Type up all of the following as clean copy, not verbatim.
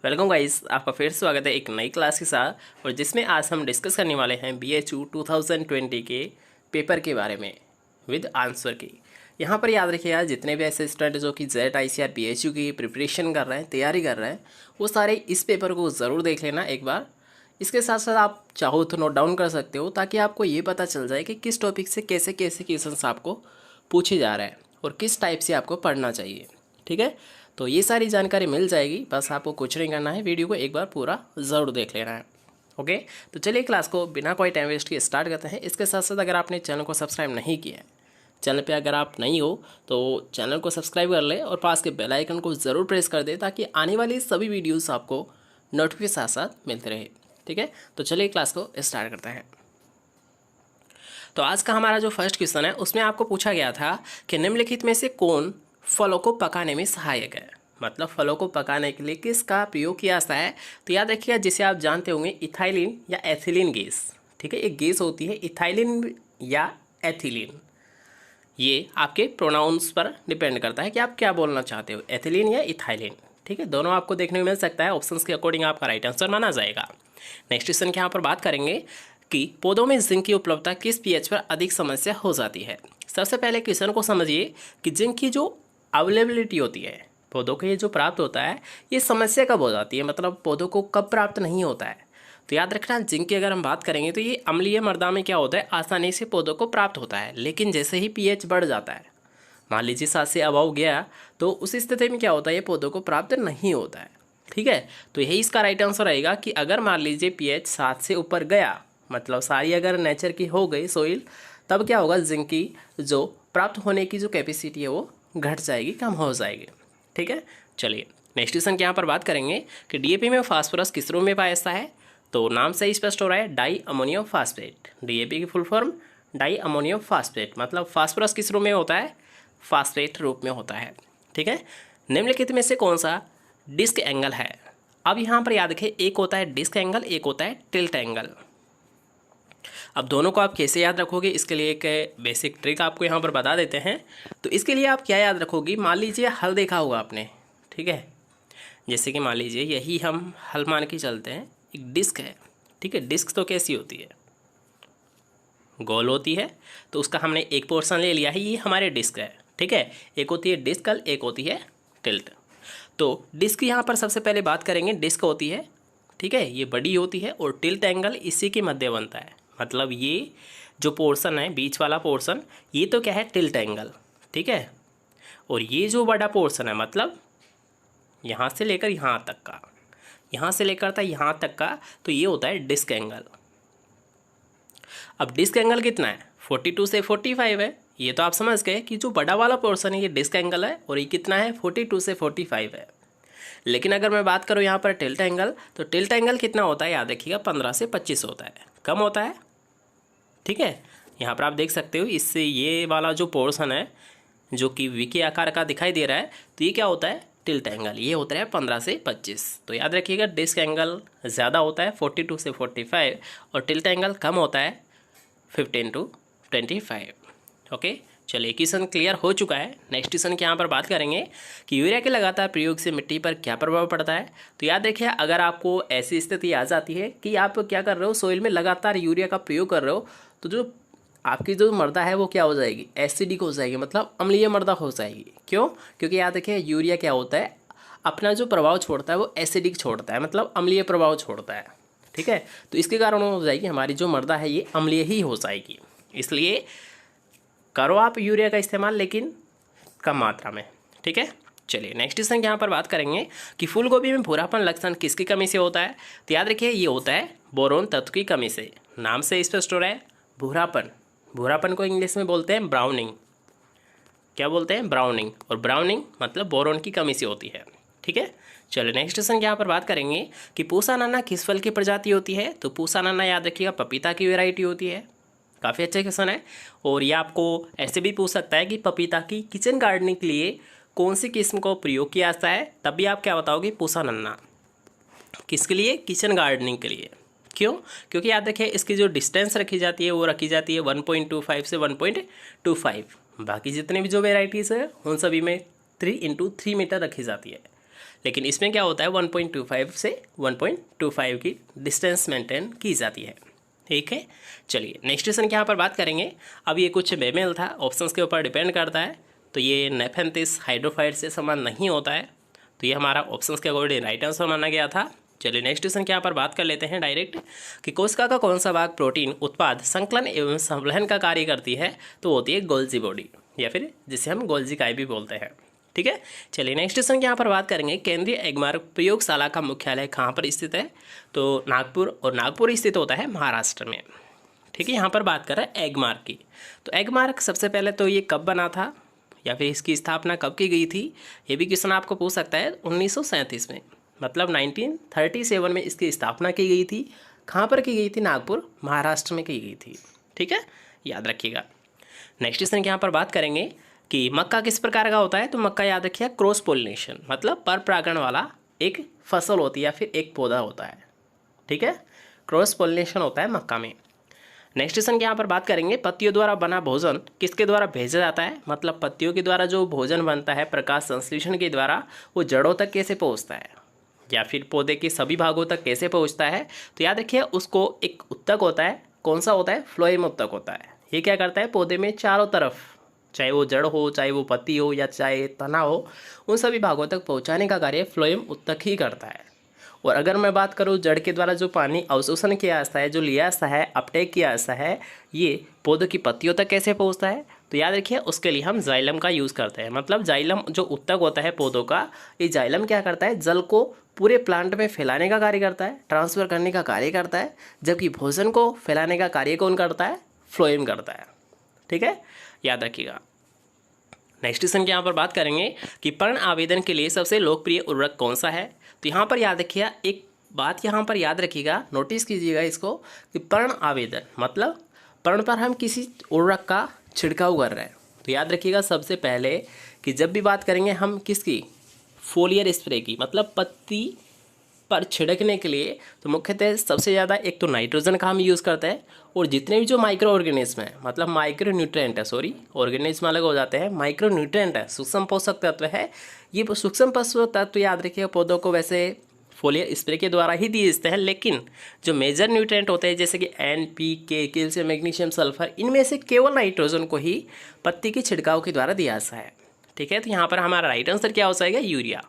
Welcome guys, आपका फिर स्वागत है एक नई क्लास के साथ। और जिसमें आज हम डिस्कस करने वाले हैं BHU 2020 के पेपर के बारे में विद आंसर की। यहाँ पर याद रखिएगा, जितने भी ऐसे स्टूडेंट जो कि जेट ICR BHU की प्रिपरेशन कर रहे हैं, तैयारी कर रहे हैं, वो सारे इस पेपर को ज़रूर देख लेना एक बार। इसके साथ साथ आप चाहो तो नोट डाउन कर सकते हो, ताकि आपको ये पता चल जाए कि किस टॉपिक से कैसे कैसे क्वेश्चन आपको पूछे जा रहे हैं और किस टाइप से आपको पढ़ना चाहिए। ठीक है, तो ये सारी जानकारी मिल जाएगी। बस आपको कुछ नहीं करना है, वीडियो को एक बार पूरा ज़रूर देख लेना है। ओके, तो चलिए क्लास को बिना कोई टाइम वेस्ट के स्टार्ट करते हैं। इसके साथ साथ अगर आपने चैनल को सब्सक्राइब नहीं किया है, चैनल पे अगर आप नहीं हो तो चैनल को सब्सक्राइब कर ले और पास के बेल आइकन को ज़रूर प्रेस कर दे, ताकि आने वाली सभी वीडियोस आपको नोटिफिकेशन साथ साथ मिलते रहे। ठीक है, तो चलिए क्लास को स्टार्ट करते हैं। तो आज का हमारा जो फर्स्ट क्वेश्चन है, उसमें आपको पूछा गया था कि निम्नलिखित में से कौन फलों को पकाने में सहायक है। मतलब फलों को पकाने के लिए किसका प्रयोग किया जाता है। तो याद रखिएगा, जिसे आप जानते होंगे इथाइलिन या एथिलीन गैस। ठीक है, एक गैस होती है इथाइलिन या एथिलीन। ये आपके प्रोनाउंस पर डिपेंड करता है कि आप क्या बोलना चाहते हो, एथिलीन या इथाइलिन। ठीक है, दोनों आपको देखने को मिल सकता है। ऑप्शंस के अकॉर्डिंग आपका राइट आंसर माना जाएगा। नेक्स्ट क्वेश्चन के यहाँ पर बात करेंगे कि पौधों में जिंक की उपलब्धता किस pH पर अधिक समस्या हो जाती है। सबसे पहले क्वेश्चन को समझिए कि जिंक की जो अवेलेबिलिटी होती है, पौधों को ये जो प्राप्त होता है, ये समस्या कब हो जाती है, मतलब पौधों को कब प्राप्त नहीं होता है। तो याद रखना, जिंक की अगर हम बात करेंगे तो ये अम्लीय मृदा में क्या होता है, आसानी से पौधों को प्राप्त होता है। लेकिन जैसे ही pH बढ़ जाता है, मान लीजिए 7 से अबव गया, तो उस स्थिति में क्या होता है, ये पौधों को प्राप्त नहीं होता है। ठीक है, तो यही इसका राइट आंसर रहेगा कि अगर मान लीजिए pH 7 से ऊपर गया, मतलब सारी अगर नेचर की हो गई सोइल, तब क्या होगा, जिंक की जो प्राप्त होने की जो कैपेसिटी है वो घट जाएगी, कम हो जाएगी। ठीक है, चलिए नेक्स्ट क्वेश्चन के यहाँ पर बात करेंगे कि DAP में फास्फोरस किस रूप में पाया जाता है। तो नाम से ही स्पष्ट हो रहा है, डाई अमोनियम फास्फेट। DAP की full form di ammonium phosphate, मतलब फास्फोरस किस रूप में होता है, फास्फेट रूप में होता है। ठीक है, निम्नलिखित में से कौन सा डिस्क एंगल है। अब यहाँ पर याद रखें, एक होता है डिस्क एंगल, एक होता है टिल्ट एंगल। अब दोनों को आप कैसे याद रखोगे, इसके लिए एक बेसिक ट्रिक आपको यहाँ पर बता देते हैं। तो इसके लिए आप क्या याद रखोगी, मान लीजिए हल देखा होगा आपने। ठीक है, जैसे कि मान लीजिए यही हम हल मान के चलते हैं, एक डिस्क है। ठीक है, डिस्क तो कैसी होती है, गोल होती है। तो उसका हमने एक पोर्शन ले लिया है, ये हमारे डिस्क है। ठीक है, एक होती है डिस्कल, एक होती है टिल्ट। तो डिस्क यहाँ पर सबसे पहले बात करेंगे, डिस्क होती है, ठीक है, ये बड़ी होती है, और टिल्ट एंगल इसी के मध्य बनता है। मतलब ये जो पोर्शन है, बीच वाला पोर्शन, ये तो क्या है, टिल्ट एंगल। ठीक है, और ये जो बड़ा पोर्शन है, मतलब यहाँ से लेकर यहाँ तक का, यहाँ से लेकर था यहाँ तक का, तो ये होता है डिस्क एंगल। अब डिस्क एंगल कितना है, 42 से 45 है। ये तो आप समझ गए कि जो बड़ा वाला पोर्शन है ये डिस्क एंगल है, और ये कितना है, 42 से 45 है। लेकिन अगर मैं बात करूँ यहाँ पर टिल्ट एंगल, तो टिल्ट एंगल कितना होता है, याद रखिएगा, 15 से 25 होता है, कम होता है। ठीक है, यहाँ पर आप देख सकते हो, इससे ये वाला जो पोर्शन है जो कि वी के आकार का दिखाई दे रहा है, तो ये क्या होता है, टिल्ट एंगल। ये होता है 15 से 25। तो याद रखिएगा, डिस्क एंगल ज़्यादा होता है 42 से 45, और टिल्ट एंगल कम होता है 15 to 25। ओके, चलिए क्वेश्चन क्लियर हो चुका है। नेक्स्ट क्वेश्चन के यहाँ पर बात करेंगे कि यूरिया के लगातार प्रयोग से मिट्टी पर क्या प्रभाव पड़ता है। तो याद रखिए, अगर आपको ऐसी स्थिति आ जाती है कि आप क्या कर रहे हो, सोइल में लगातार यूरिया का प्रयोग कर रहे हो, तो जो आपकी जो मृदा है वो क्या हो जाएगी, एसिडिक हो जाएगी, मतलब अम्लीय मृदा हो जाएगी। क्यों, क्योंकि याद रखिए, यूरिया क्या होता है, अपना जो प्रभाव छोड़ता है वो एसिडिक छोड़ता है, मतलब अम्लीय प्रभाव छोड़ता है। ठीक है, तो इसके कारण हो जाएगी हमारी जो मृदा है ये अम्लीय ही हो जाएगी। इसलिए करो आप यूरिया का इस्तेमाल, लेकिन कम मात्रा में। ठीक है, चलिए नेक्स्ट क्वेश्चन यहाँ पर बात करेंगे कि फूल गोभी में भूरापन लक्षण किसकी कमी से होता है। तो याद रखिए, ये होता है बोरोन तत्व की कमी से। नाम से स्पष्ट हो रहा है, भूरापन। भूरापन को इंग्लिश में बोलते हैं ब्राउनिंग। क्या बोलते हैं, ब्राउनिंग। और ब्राउनिंग मतलब बोरोन की कमी से होती है। ठीक है, चलिए नेक्स्ट क्वेश्चन यहाँ पर बात करेंगे कि पूसा नाना किस फल की प्रजाति होती है। तो पूसा नाना याद रखिएगा, पपीता की वेराइटी होती है। काफ़ी अच्छा क्वेश्चन है। और ये आपको ऐसे भी पूछ सकता है कि पपीता की किचन गार्डनिंग के लिए कौन सी किस्म को प्रयोग किया जाता है, तब भी आप क्या बताओगे, पूसा नन्ना। किसके लिए, किचन गार्डनिंग के लिए। क्यों, क्योंकि याद रखिए, इसकी जो डिस्टेंस रखी जाती है वो रखी जाती है 1.25 से 1.25। बाकी जितने भी जो वेराइटीज़ है उन सभी में 3 into 3 मीटर रखी जाती है। लेकिन इसमें क्या होता है 1.25 से 1.25 की डिस्टेंस मेंटेन की जाती है। ठीक है, चलिए नेक्स्ट क्वेश्चन की यहाँ पर बात करेंगे। अब ये कुछ बेमेल था, ऑप्शंस के ऊपर डिपेंड करता है, तो ये नेफेंथिस हाइड्रोफाइट से समान नहीं होता है, तो ये हमारा ऑप्शंस के अकॉर्डिंग राइट आंसर माना गया था। चलिए नेक्स्ट क्वेश्चन के यहाँ पर बात कर लेते हैं डायरेक्ट कि कोशिका का कौन सा भाग प्रोटीन उत्पाद संकलन एवं संवहन का कार्य करती है, तो होती है गोल्जी बॉडी, या फिर जिसे हम गोल्जी काय भी बोलते हैं। ठीक है, चलिए नेक्स्ट क्वेश्चन की यहाँ पर बात करेंगे। केंद्रीय एगमार्क प्रयोगशाला का मुख्यालय कहाँ पर स्थित है, तो नागपुर, और नागपुर स्थित होता है महाराष्ट्र में। ठीक है, यहाँ पर बात कर रहे हैं एगमार्क की। तो एगमार्क सबसे पहले तो ये कब बना था या फिर इसकी स्थापना कब की गई थी, ये भी क्वेश्चन आपको पूछ सकता है। 1937 में, मतलब 1937 में इसकी स्थापना की गई थी। कहाँ पर की गई थी, नागपुर महाराष्ट्र में की गई थी। ठीक है, याद रखिएगा। नेक्स्ट क्वेश्चन की यहाँ पर बात करेंगे कि मक्का किस प्रकार का होता है, तो मक्का याद रखिएगा क्रॉस पोलिनेशन, मतलब पर परागण वाला एक फसल होती है या फिर एक पौधा होता है। ठीक है, क्रॉस पोलिनेशन होता है मक्का में। नेक्स्ट क्वेश्चन की यहाँ पर बात करेंगे, पत्तियों द्वारा बना भोजन किसके द्वारा भेजा जाता है, मतलब पत्तियों के द्वारा जो भोजन बनता है प्रकाश संश्लेषण के द्वारा वो जड़ों तक कैसे पहुँचता है या फिर पौधे के सभी भागों तक कैसे पहुँचता है, तो याद रखिए उसको एक उत्तक होता है। कौन सा होता है, फ्लोएम उत्तक होता है। ये क्या करता है, पौधे में चारों तरफ, चाहे वो जड़ हो, चाहे वो पत्ती हो या चाहे तना हो, उन सभी भागों तक पहुँचाने का कार्य फ्लोएम उत्तक ही करता है। और अगर मैं बात करूँ जड़ के द्वारा जो पानी अवशोषण किया जाता है, जो लिया जाता है, अपटेक किया जाता है, ये पौधों की पत्तियों तक कैसे पहुँचता है, तो याद रखिए उसके लिए हम जाइलम का यूज़ करते हैं। मतलब जाइलम जो उत्तक होता है पौधों का, ये जाइलम क्या करता है, जल को पूरे प्लांट में फैलाने का कार्य करता है, ट्रांसफ़र करने का कार्य करता है, जबकि भोजन को फैलाने का कार्य कौन करता है, फ्लोएम करता है। ठीक है, याद रखिएगा। नेक्स्ट क्वेश्चन की यहाँ पर बात करेंगे कि पर्ण आवेदन के लिए सबसे लोकप्रिय उर्वरक कौन सा है, तो यहाँ पर याद रखिएगा एक बात, यहाँ पर याद रखिएगा, नोटिस कीजिएगा इसको कि पर्ण आवेदन मतलब पर्ण पर हम किसी उर्वरक का छिड़काव कर रहे हैं। तो याद रखिएगा सबसे पहले कि जब भी बात करेंगे हम किसकी, फोलियर स्प्रे की, मतलब पत्ती पर छिड़कने के लिए, तो मुख्यतः सबसे ज़्यादा एक तो नाइट्रोजन का हम यूज़ करते हैं, और जितने भी जो माइक्रो ऑर्गेनिज्म है, मतलब माइक्रो न्यूट्रिएंट है, सॉरी ऑर्गेनिज्म अलग हो जाते हैं, माइक्रो न्यूट्रिएंट है, सूक्ष्म पोषक तत्व है, ये सूक्ष्म पोषक तत्व याद रखिए पौधों को वैसे फोलियर स्प्रे के द्वारा ही दिए जाते हैं, लेकिन जो मेजर न्यूट्रिएंट होते हैं जैसे कि NPK, कैल्शियम, मैग्नीशियम, सल्फर, इनमें से केवल नाइट्रोजन को ही पत्ती के छिड़काव के द्वारा दिया जाता है। ठीक है, तो यहाँ पर हमारा राइट आंसर क्या हो जाएगा, यूरिया।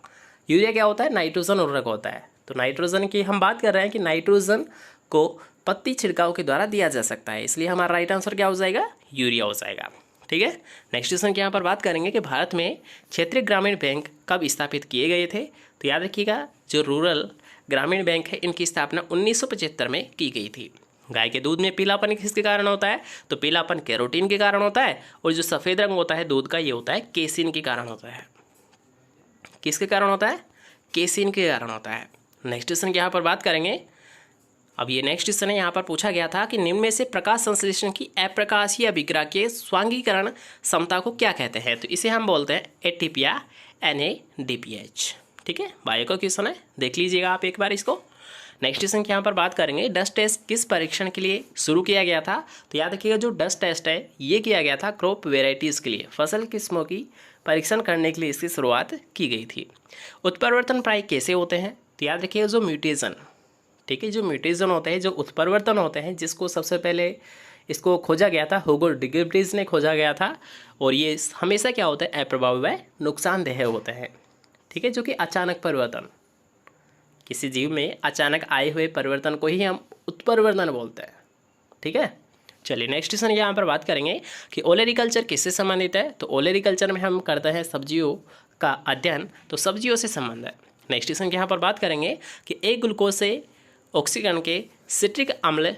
यूरिया क्या होता है, नाइट्रोजन उर्वरक होता है। तो नाइट्रोजन की हम बात कर रहे हैं कि नाइट्रोजन को पत्ती छिड़काव के द्वारा दिया जा सकता है, इसलिए हमारा राइट आंसर क्या हो जाएगा, यूरिया हो जाएगा। ठीक है, नेक्स्ट क्वेश्चन के यहाँ पर बात करेंगे कि भारत में क्षेत्रीय ग्रामीण बैंक कब स्थापित किए गए थे, तो याद रखिएगा जो रूरल ग्रामीण बैंक है इनकी स्थापना 1975 में की गई थी। गाय के दूध में पीलापन किसके कारण होता है, तो पीलापन कैरोटीन के कारण होता है, और जो सफ़ेद रंग होता है दूध का ये होता है केसिन के कारण होता है। किसके कारण होता है, केसिन के कारण होता है। नेक्स्ट क्वेश्चन की यहाँ पर बात करेंगे। अब ये नेक्स्ट क्वेश्चन है, यहाँ पर पूछा गया था कि निम्न में से प्रकाश संश्लेषण की अप्रकाशीय अभिक्रिया के स्वांगीकरण क्षमता को क्या कहते हैं, तो इसे हम बोलते हैं ATP या NADPH। ठीक है, बायो का क्वेश्चन है, देख लीजिएगा आप एक बार इसको। नेक्स्ट क्वेश्चन की यहाँ पर बात करेंगे, डस्ट टेस्ट किस परीक्षण के लिए शुरू किया गया था, तो याद रखिएगा जो डस्ट टेस्ट है ये किया गया था क्रॉप वेराइटीज़ के लिए, फसल किस्मों की परीक्षण करने के लिए इसकी शुरुआत की गई थी। उत्परिवर्तन प्राय कैसे होते हैं, तो याद रखिएगा जो म्यूटेशन, ठीक है, जो म्यूटेशन होते हैं, जो उत्परिवर्तन होते हैं, जिसको सबसे पहले इसको खोजा गया था हुगो डिग्ब्रिज ने खोजा गया था, और ये हमेशा क्या होता है, अप्रभावी व नुकसानदेह होते हैं। ठीक है, जो कि अचानक परिवर्तन, किसी जीव में अचानक आए हुए परिवर्तन को ही हम उत्परिवर्तन बोलते हैं। ठीक है, चलिए नेक्स्ट क्वेश्चन यहाँ पर बात करेंगे कि ओलेरिकल्चर किससे संबंधित है, तो ओलेरिकल्चर में हम करते हैं सब्जियों का अध्ययन, तो सब्जियों से संबंध है। नेक्स्ट क्वेश्चन की यहाँ पर बात करेंगे कि एक ग्लूकोज से ऑक्सीकरण के सिट्रिक अम्ल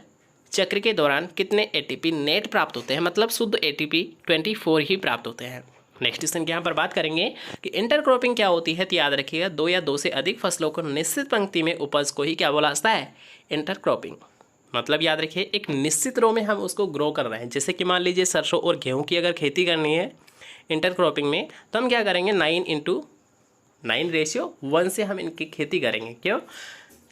चक्र के दौरान कितने ATP नेट प्राप्त होते हैं, मतलब शुद्ध ATP 24 ही प्राप्त होते हैं। नेक्स्ट क्वेश्चन की यहाँ पर बात करेंगे कि इंटरक्रॉपिंग क्या होती है, तो याद रखिएगा 2 या 2 से अधिक फसलों को निश्चित पंक्ति में उपज को ही क्या बोला जाता है, इंटरक्रॉपिंग। मतलब याद रखिए एक निश्चित रो में हम उसको ग्रो कर रहे हैं, जैसे कि मान लीजिए सरसों और गेहूँ की अगर खेती करनी है इंटरक्रॉपिंग में, तो हम क्या करेंगे 9:9 से हम इनकी खेती करेंगे। क्यों,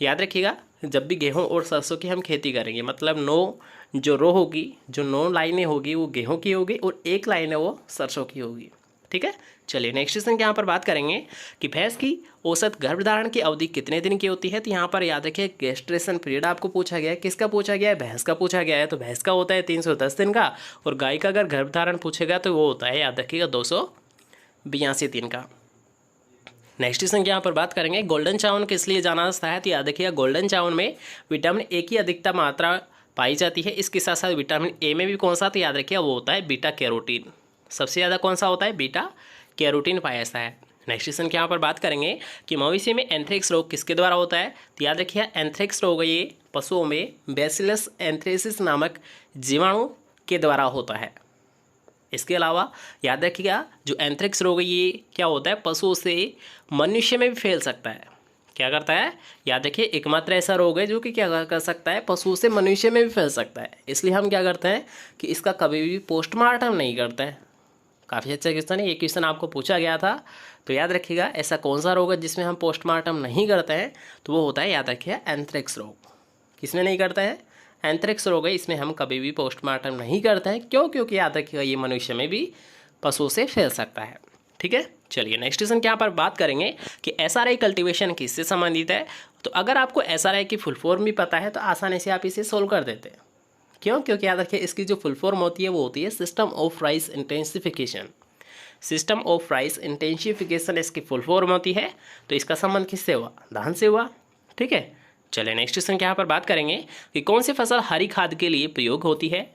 याद रखिएगा जब भी गेहूं और सरसों की हम खेती करेंगे, मतलब 9 जो रो होगी, जो 9 लाइनें होगी वो गेहूं की होगी और 1 लाइन है वो सरसों की होगी। ठीक है। चलिए नेक्स्ट क्वेश्चन के यहाँ पर बात करेंगे कि भैंस की औसत गर्भधारण की अवधि कितने दिन की होती है। तो यहाँ पर याद रखिए गेस्ट्रेशन पीरियड आपको पूछा गया है। किसका पूछा गया है? भैंस का पूछा गया है। तो भैंस का होता है 310 दिन का, और गाय का अगर गर्भधारण पूछेगा तो वो होता है, याद रखिएगा, 282 दिन का। नेक्स्ट क्वेश्चन के यहाँ पर बात करेंगे गोल्डन चावल किस लिए जाना जाता है। तो याद रखिएगा गोल्डन चावल में विटामिन ए की अधिकतम मात्रा पाई जाती है। इसके साथ साथ विटामिन ए में भी कौन सा, तो याद रखिएगा वो होता है बीटा कैरोटीन। सबसे ज़्यादा कौन सा होता है? बीटा कैरोटीन पाया जाता है। नेक्स्ट क्वेश्चन के यहाँ पर बात करेंगे कि मवेशी में एंथ्रेक्स रोग किसके द्वारा होता है। तो याद रखिए एंथ्रेक्स रोग ये पशुओं में बैसिलस एंथ्रेसिस नामक जीवाणु के द्वारा होता है। इसके अलावा याद रखिएगा जो एंथ्रेक्स रोग ये क्या होता है, पशुओं से मनुष्य में भी फैल सकता है। क्या करता है? याद रखिए एकमात्र ऐसा रोग है जो कि क्या कर सकता है, पशुओं से मनुष्य में भी फैल सकता है। इसलिए हम क्या करते हैं कि इसका कभी भी पोस्टमार्टम नहीं करते हैं। काफ़ी अच्छा क्वेश्चन है, ये क्वेश्चन आपको पूछा गया था। तो याद रखिएगा ऐसा कौन सा रोग है जिसमें हम पोस्टमार्टम नहीं करते हैं, तो वो होता है, याद रखिए, एंथ्रेक्स रोग। किसमें नहीं करते हैं? एंथ्रेक्स रोग है, इसमें हम कभी भी पोस्टमार्टम नहीं करते हैं। क्यों? क्योंकि याद रखिएगा ये मनुष्य में भी पशुओं से फैल सकता है। ठीक है। चलिए नेक्स्ट क्वेश्चन के यहाँ पर बात करेंगे कि एसआरआई कल्टीवेशन किससे संबंधित है। तो अगर आपको एसआरआई की फुल फॉर्म भी पता है तो आसानी से आप इसे सोल्व कर देते हैं। क्यों? क्योंकि याद रखिए इसकी जो फुल फॉर्म होती है वो होती है system of rice intensification. System of rice intensification इसकी फुल फॉर्म होती है। तो इसका संबंध किससे हुआ? धान से हुआ। ठीक है। चलिए नेक्स्ट क्वेश्चन के यहाँ पर बात करेंगे कि कौन सी फसल हरी खाद के लिए प्रयोग होती है,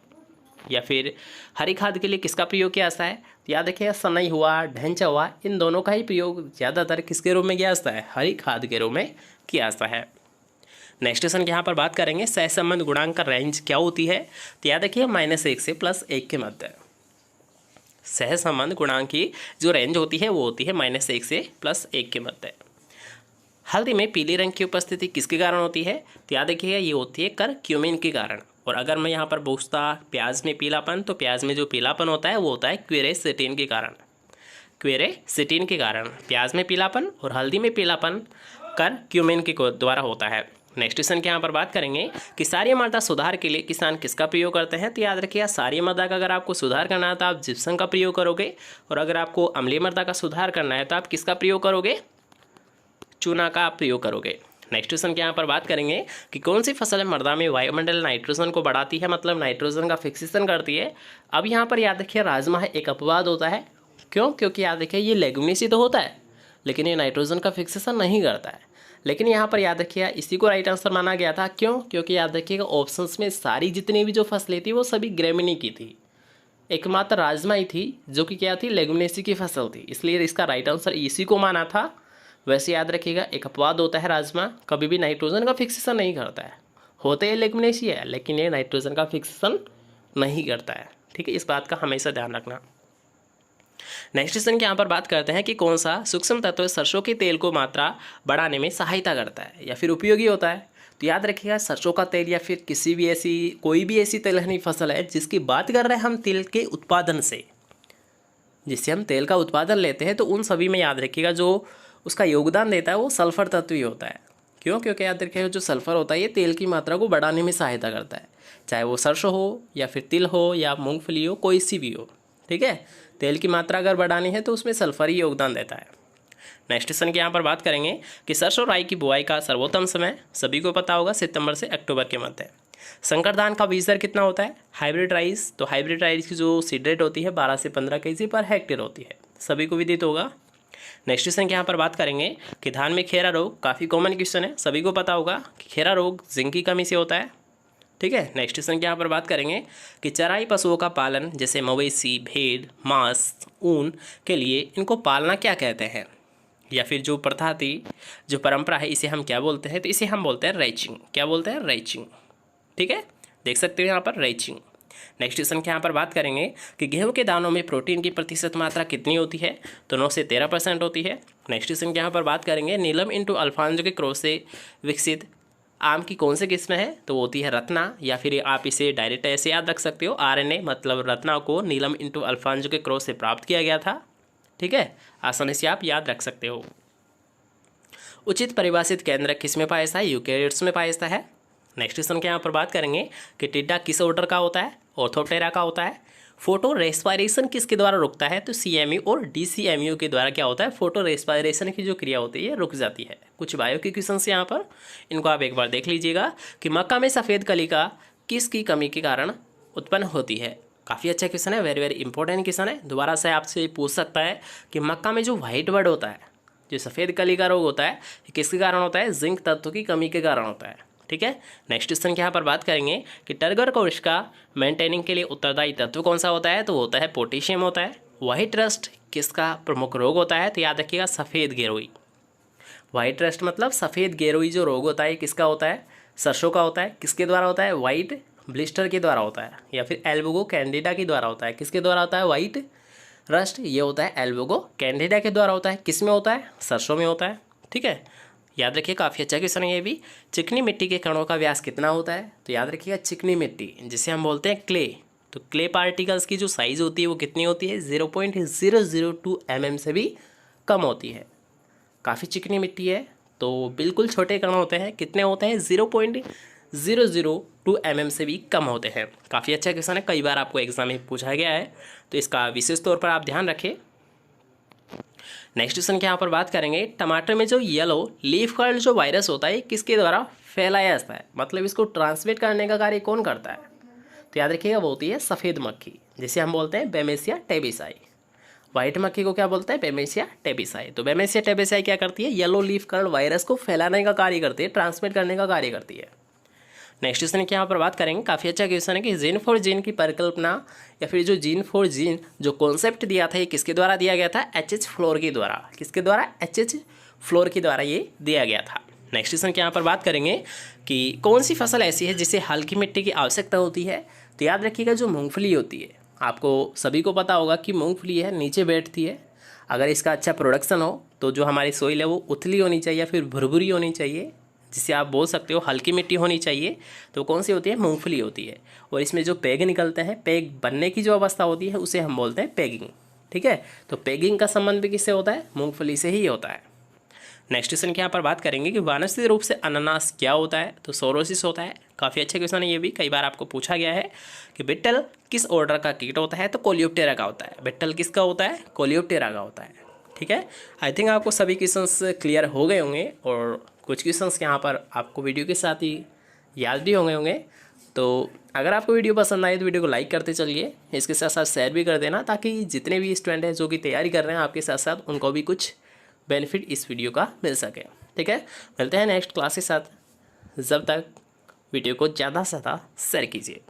या फिर हरी खाद के लिए किसका प्रयोग किया जाता है। तो याद रखिएगा सनई हुआ, ढैंचा हुआ, इन दोनों का ही प्रयोग ज़्यादातर किसके रूप में किया जाता है? हरी खाद के रूप में किया जाता है। नेक्स्ट क्वेश्चन के यहाँ पर बात करेंगे सहसंबंध गुणांक का रेंज क्या होती है। तो याद रखिए -1 से +1 के मध्य। सहसंबंध गुणांक की जो रेंज होती है वो होती है -1 से +1 के मध्य। हल्दी में पीले रंग की उपस्थिति किसके कारण होती है। तो याद रखिएगा ये होती है करक्यूमिन के कारण। और अगर मैं यहाँ पर पूछता प्याज में पीलापन, तो प्याज में जो पीलापन होता है वो होता है क्वेरेसिटिन के कारण। क्वेरेसिटिन के कारण प्याज में पीलापन और हल्दी में पीलापन करक्यूमिन के द्वारा होता है। नेक्स्ट क्वेश्चन के यहाँ पर बात करेंगे कि क्षारीय मृदा सुधार के लिए किसान किसका प्रयोग करते हैं। तो याद रखिएगा क्षारीय मृदा का अगर आपको सुधार करना है तो आप जिप्सम का प्रयोग करोगे, और अगर आपको अम्लीय मृदा का सुधार करना है तो आप किसका प्रयोग करोगे? चूना का प्रयोग करोगे। नेक्स्ट क्वेश्चन के यहाँ पर बात करेंगे कि कौन सी फसल मृदा में वायुमंडल नाइट्रोजन को बढ़ाती है, मतलब नाइट्रोजन का फिक्सेशन करती है। अब यहाँ पर याद रखिए राजमा एक अपवाद होता है। क्यों? क्योंकि याद रखिए ये लेगुमिनेसी तो होता है लेकिन ये नाइट्रोजन का फिक्सेशन नहीं करता है। लेकिन यहाँ पर याद रखिएगा इसी को राइट आंसर माना गया था। क्यों? क्योंकि याद रखिएगा ऑप्शंस में सारी जितनी भी जो फसलें थी वो सभी ग्रेमिनी की थी, एकमात्र राजमा ही थी जो कि क्या थी, लेगुमिनेसी की फसल थी, इसलिए इसका राइट आंसर इसी को माना था। वैसे याद रखिएगा एक अपवाद होता है राजमा, कभी भी नाइट्रोजन का फिक्सेशन नहीं करता है। होते हैं लेगुमिनेसी है लेकिन ये नाइट्रोजन का फिक्सेशन नहीं करता है। ठीक है, इस बात का हमेशा ध्यान रखना। नेक्स्ट क्वेश्चन के यहाँ पर बात करते हैं कि कौन सा सूक्ष्म तत्व सरसों के तेल को मात्रा बढ़ाने में सहायता करता है या फिर उपयोगी होता है। तो याद रखिएगा सरसों का तेल या फिर किसी भी ऐसी कोई भी ऐसी तिलहनी फसल है जिसकी बात कर रहे हैं हम तेल के उत्पादन से, जिससे हम तेल का उत्पादन लेते हैं, तो उन सभी में याद रखिएगा जो उसका योगदान देता है वो सल्फर तत्व ही होता है। क्यों? क्योंकि याद रखिएगा जो सल्फर होता है ये तेल की मात्रा को बढ़ाने में सहायता करता है, चाहे वो सरसों हो या फिर तिल हो या मूंगफली हो, कोई सी भी हो। ठीक है, तेल की मात्रा अगर बढ़ानी है तो उसमें सल्फर ही योगदान देता है। नेक्स्ट क्वेश्चन के यहाँ पर बात करेंगे कि सरसों राई की बुआई का सर्वोत्तम समय सभी को पता होगा सितंबर से अक्टूबर के मध्य। संकर धान का बीज दर कितना होता है। हाइब्रिड राइस, तो हाइब्रिड राइस की जो सीड रेट होती है 12 से 15 kg पर हेक्टेयर होती है, सभी को विदित होगा। नेक्स्ट क्वेश्चन के यहाँ पर बात करेंगे कि धान में खेरा रोग, काफ़ी कॉमन क्वेश्चन है, सभी को पता होगा कि खेरा रोग जिंक की कमी से होता है। ठीक है। नेक्स्ट क्वेश्चन के यहाँ पर बात करेंगे कि चराई पशुओं का पालन जैसे मवेशी, भेड़, मांस, ऊन के लिए इनको पालना क्या कहते हैं, या फिर जो प्रथा थी, जो परंपरा है, इसे हम क्या बोलते हैं। तो इसे हम बोलते हैं रैचिंग। क्या बोलते हैं? रैचिंग। ठीक है, देख सकते हो यहाँ पर रैचिंग। नेक्स्ट क्वेश्चन के यहाँ पर बात करेंगे कि गेहूं के दानों में प्रोटीन की प्रतिशत मात्रा कितनी होती है। तो 9 से 13% होती है। नेक्स्ट क्वेश्चन के यहाँ पर बात करेंगे नीलम इंटू अल्फांजो के क्रॉस से विकसित आम की कौन सी किस्म है। तो वो होती है रत्ना, या फिर आप इसे डायरेक्ट ऐसे याद रख सकते हो RNA, मतलब रत्ना को नीलम इंटू अल्फांजो के क्रॉस से प्राप्त किया गया था। ठीक है, आसानी से आप याद रख सकते हो। उचित परिभाषित केंद्र किस में पाया जाता है। यूकेरियोट्स में पाया जाता है। नेक्स्ट क्वेश्चन के यहाँ पर बात करेंगे कि टिड्डा किस ऑर्डर का होता है। ऑर्थोप्टेरा का होता है। फोटो रेस्पायरेशन किसके द्वारा रुकता है? तो CMU और DCMU के द्वारा क्या होता है? फोटो रेस्पायरेशन की जो क्रिया होती है रुक जाती है। कुछ बायो के क्वेश्चंस यहाँ पर, इनको आप एक बार देख लीजिएगा कि मक्का में सफ़ेद कलिका किसकी कमी के कारण उत्पन्न होती है। काफ़ी अच्छा क्वेश्चन है, वेरी वेरी इंपॉर्टेंट क्वेश्चन है। दोबारा से आपसे पूछ सकता है कि मक्का में जो व्हाइट बर्ड होता है, जो सफ़ेद कली का रोग होता है, किसके कारण होता है? जिंक तत्व की कमी के कारण होता है। ठीक है, नेक्स्ट क्वेश्चन के यहाँ पर बात करेंगे कि टर्गर कोशिका मेंटेनिंग के लिए उत्तरदायी तत्व कौन सा होता है? तो होता है पोटेशियम होता है। व्हाइट रस्ट किसका प्रमुख रोग होता है? तो याद रखिएगा सफ़ेद गेरुई। व्हाइट रस्ट मतलब सफ़ेद गेरुई जो रोग होता है किसका होता है? सरसों का होता है। किसके द्वारा होता है? व्हाइट ब्लिस्टर के द्वारा होता है, या फिर एल्बुगो कैंडिडा के द्वारा होता है। किसके द्वारा होता है व्हाइट रस्ट? ये होता है एल्बुगो कैंडिडा के द्वारा होता है। किस में होता है? सरसों में होता है। ठीक है, याद रखिए, काफ़ी अच्छा क्वेश्चन है ये भी। चिकनी मिट्टी के कणों का व्यास कितना होता है? तो याद रखिएगा चिकनी मिट्टी जिसे हम बोलते हैं क्ले, तो क्ले पार्टिकल्स की जो साइज़ होती है वो कितनी होती है? 0.002 mm से भी कम होती है। काफ़ी चिकनी मिट्टी है तो बिल्कुल छोटे कण होते हैं। कितने होते हैं? 0.002 mm से भी कम होते हैं। काफ़ी अच्छा क्वेश्चन है, कई बार आपको एग्जाम में पूछा गया है, तो इसका विशेष तौर पर आप ध्यान रखें। नेक्स्ट क्वेश्चन के यहाँ पर बात करेंगे, टमाटर में जो येलो लीफ कर्ल जो वायरस होता है किसके द्वारा फैलाया जाता है? मतलब इसको ट्रांसमिट करने का कार्य कौन करता है? तो याद रखिएगा वो होती है सफ़ेद मक्खी, जिसे हम बोलते हैं बेमेसिया टेबिसाई। व्हाइट मक्खी को क्या बोलते हैं? बेमेसिया टेबिसाई। तो बेमेसिया टेबिसाई क्या करती है? येलो लीफ कर्ल वायरस को फैलाने का कार्य करती है, ट्रांसमिट करने का कार्य करती है। नेक्स्ट क्वेश्चन के यहाँ पर बात करेंगे, काफ़ी अच्छा क्वेश्चन है कि जीन फॉर जीन की परिकल्पना या फिर जो जीन फॉर जीन जो कॉन्सेप्ट दिया था ये किसके द्वारा दिया गया था? H.H. फ्लोर के द्वारा। किसके द्वारा? H.H. फ्लोर के द्वारा ये दिया गया था। नेक्स्ट क्वेश्चन के यहाँ पर बात करेंगे कि कौन सी फसल ऐसी है जिसे हल्की मिट्टी की आवश्यकता होती है? तो याद रखिएगा जो मूँगफली होती है, आपको सभी को पता होगा कि मूँगफली है नीचे बैठती है। अगर इसका अच्छा प्रोडक्शन हो तो जो हमारी सोइल है वो उथली होनी चाहिए या फिर भुरभुरी होनी चाहिए, जिसे आप बोल सकते हो हल्की मिट्टी होनी चाहिए। तो कौन सी होती है? मूंगफली होती है। और इसमें जो पेग निकलते हैं, पेग बनने की जो अवस्था होती है उसे हम बोलते हैं पेगिंग। ठीक है, तो पेगिंग का संबंध भी किससे होता है? मूंगफली से ही होता है। नेक्स्ट क्वेश्चन के यहाँ पर बात करेंगे कि वानस्पतिक रूप से अनानास क्या होता है? तो सोरोसिस होता है। काफ़ी अच्छे क्वेश्चन है ये भी, कई बार आपको पूछा गया है कि बिट्टल किस ऑर्डर का कीट होता है? तो कोलियोप्टेरा का होता है। बिट्टल किसका होता है? कोलियोप्टेरा का होता है। ठीक है, आई थिंक आपको सभी क्वेश्चंस क्लियर हो गए होंगे और कुछ क्वेश्चंस यहाँ पर आपको वीडियो के साथ ही याद भी होंगे। तो अगर आपको वीडियो पसंद आए तो वीडियो को लाइक करते चलिए, इसके साथ साथ शेयर भी कर देना, ताकि जितने भी स्टूडेंट हैं जो कि तैयारी कर रहे हैं आपके साथ साथ, उनको भी कुछ बेनिफिट इस वीडियो का मिल सके। ठीक है, मिलते हैं नेक्स्ट क्लास के साथ। जब तक वीडियो को ज़्यादा से ज़्यादा शेयर कीजिए।